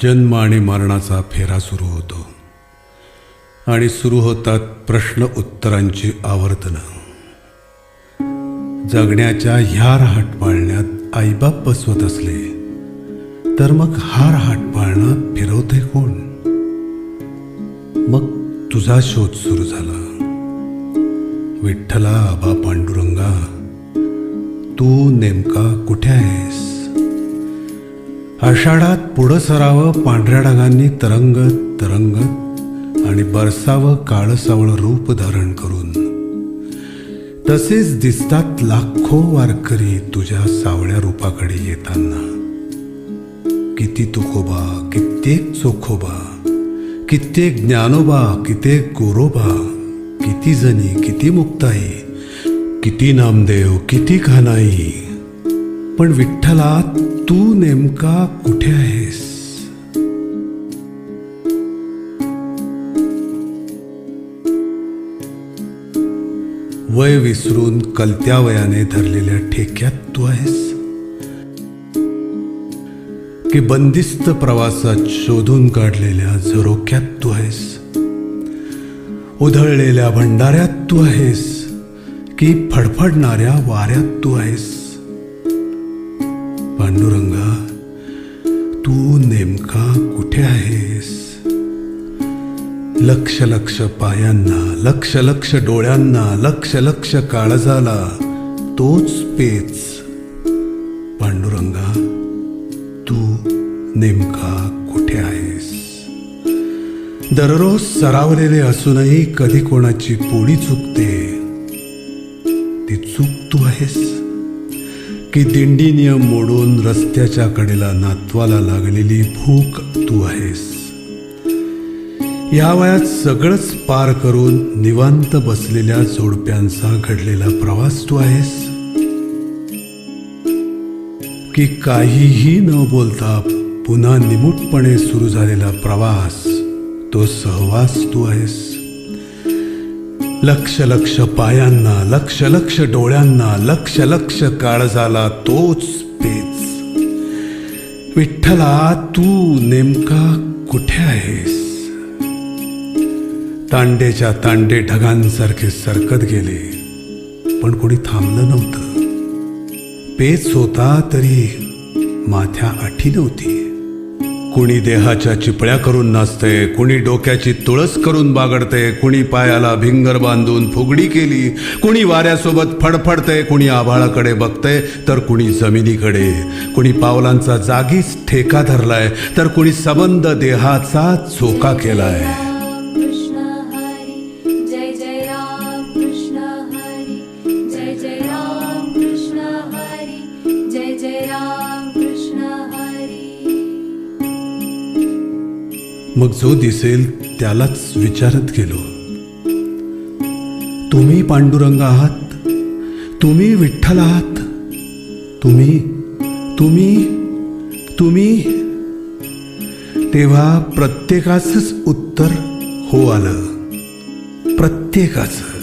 जन्म आणि मरणाचा फेरा सुरू होतो आणि सुरू होतात प्रश्न उत्तरांची आवर्तनं. जगण्याच्या ह्या रहाटपाळण्यात आईबाप बसवत असले तर मग हा रहाटपाळणा फिरवते कोण? मग तुझा शोध सुरू झाला. विठ्ठला आबा पांडुरंगा, तू नेमका कुठे आहेस? आषाढात पुढं सरावं पांढऱ्या ढगांनी तरंगत तरंगत आणि बरसावं काळसावळं रूप धारण करून. तसेच दिसतात लाखो वारकरी तुझ्या सावळ्या रूपाकडे येताना. किती तुकोबा, कित्येक चोखोबा, कित्येक ज्ञानोबा, कित्येक गोरोबा, किती जणी, किती मुक्ताई, किती नामदेव, किती खानाई. पण विठ्ठला, तू नेमका कुठे आहेस? वय विसरून कलत्या वयाने धरलेल्या ठेक्यात तू आहेस की बंदिस्त प्रवासात शोधून काढलेल्या झरोक्यात तू आहेस? उधळलेल्या भंडाऱ्यात तू आहेस की फडफडणाऱ्या वाऱ्यात तू आहेस? पांडुरंगा, तू नेमका कुठे आहेस? लक्ष लक्ष पायांना, लक्ष लक्ष डोळ्यांना, लक्ष लक्ष काळजाला तोच पेच. पांडुरंगा, तू नेमका कुठे आहेस? दररोज सरावलेले असूनही कधी कोणाची पोळी चुकते, ती चूक तू आहेस की दिंडी नियम मोडून रस्त्याच्या कडेला नातवाला लागलेली भूक तू आहेस? या वयात सगळंच पार करून निवांत बसलेल्या जोडप्यांचा घडलेला प्रवास तू आहेस की काहीही न बोलता पुन्हा निमूटपणे सुरू झालेला प्रवास, तो सहवास तू आहेस? लक्ष लक्ष पायांना, लक्ष लक्ष डोळ्यांना, लक्ष लक्ष काळजाला तोच पेच. विठ्ठला, तू नेमका कुठे आहेस? तांडेच्या तांडे ढगांसारखे सरकत गेले पण कोणी थांबलं नव्हतं. पेच होता तरी माथ्या आठी नव्हती. कुणी देहाच्या चिपळ्या करून नाचते, कुणी डोक्याची तुळस करून बागडते, कुणी पायाला भिंगर बांधून फुगडी केली, कुणी वाऱ्यासोबत फडफडते, कुणी आभाळाकडे बघते तर कुणी जमिनीकडे, कुणी पावलांचा जागीच ठेका धरलाय तर कुणी सबंध देहाचा झोका केलाय. मग जो दिसेल त्यालाच विचारत गेलो, तुम्ही पांडुरंग आहात? तुम्ही विठ्ठल आहात? तुम्ही तुम्ही तुम्ही तेव्हा प्रत्येकाचंच उत्तर हो आलं. प्रत्येकाचं.